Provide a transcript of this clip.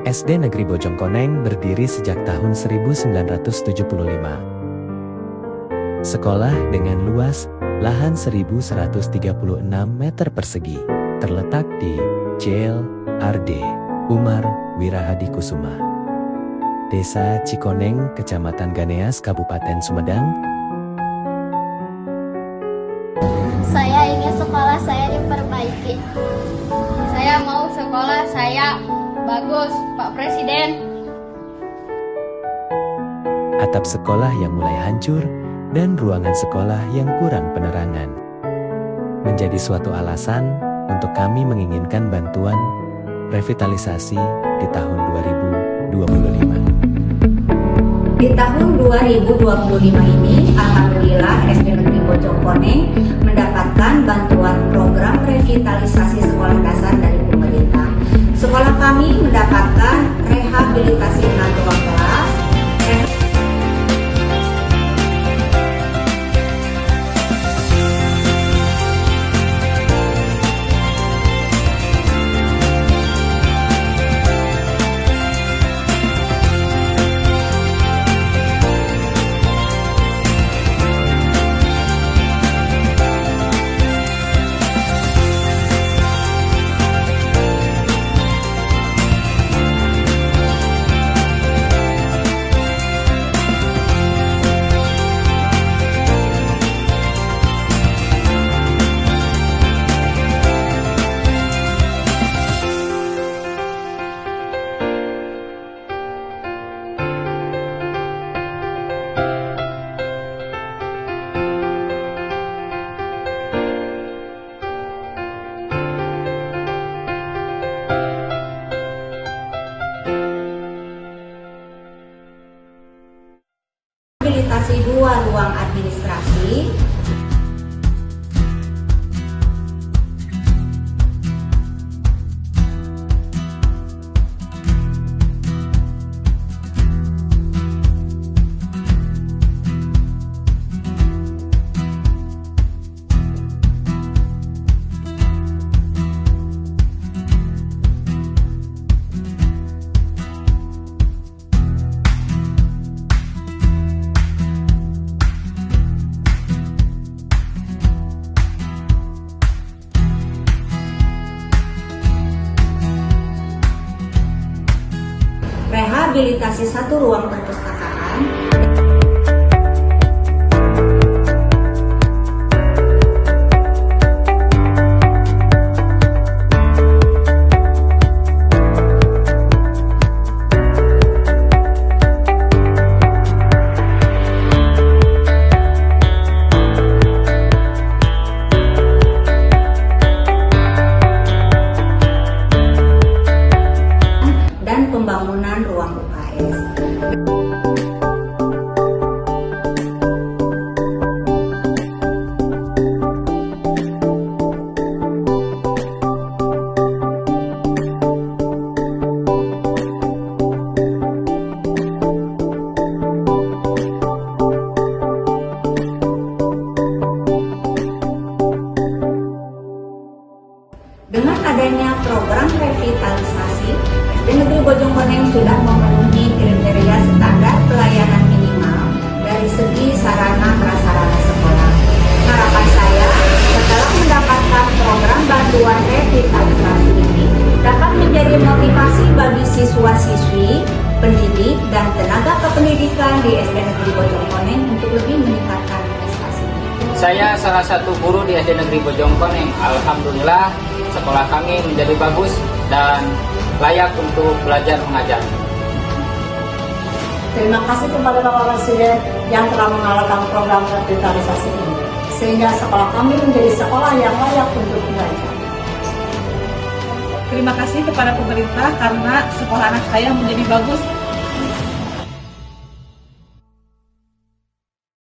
SD Negeri Bojongkoneng berdiri sejak tahun 1975. Sekolah dengan luas lahan 1.136 meter persegi, terletak di Jl. RD. Umar Wirahadikusuma, Desa Cikoneng, Kecamatan Ganeas, Kabupaten Sumedang. Saya ingin sekolah saya diperbaiki. Saya mau sekolah saya bagus, Pak Presiden. Atap sekolah yang mulai hancur dan ruangan sekolah yang kurang penerangan menjadi suatu alasan untuk kami menginginkan bantuan revitalisasi di tahun 2025. Di tahun 2025 ini, alhamdulillah SD Negeri Bojongkoneng mendapatkan bantuan program revitalisasi sekolah dasar dari pemerintah. Sekolah kami mendapatkan rehabilitasi 6 ruang kelas, rehabilitasi 2 ruang administrasi, rehabilitasi 1 ruang perpustakaan, dan pembangunan ruang UKS. Dengan adanya program revitalisasi, SD Negeri Bojongkoneng sudah memenuhi kriteria standar pelayanan minimal dari segi sarana prasarana sekolah. Harapan saya, setelah mendapatkan program bantuan revitalisasi ini, dapat menjadi motivasi bagi siswa-siswi, pendidik, dan tenaga kependidikan di SD Negeri Bojongkoneng untuk lebih meningkatkan prestasinya. Saya salah satu guru di SD Negeri Bojongkoneng. Alhamdulillah, sekolah kami menjadi bagus dan layak untuk belajar mengajar. Terima kasih kepada Bapak Presiden yang telah mengalahkan program revitalisasi ini, sehingga sekolah kami menjadi sekolah yang layak untuk belajar. Terima kasih kepada pemerintah karena sekolah anak saya menjadi bagus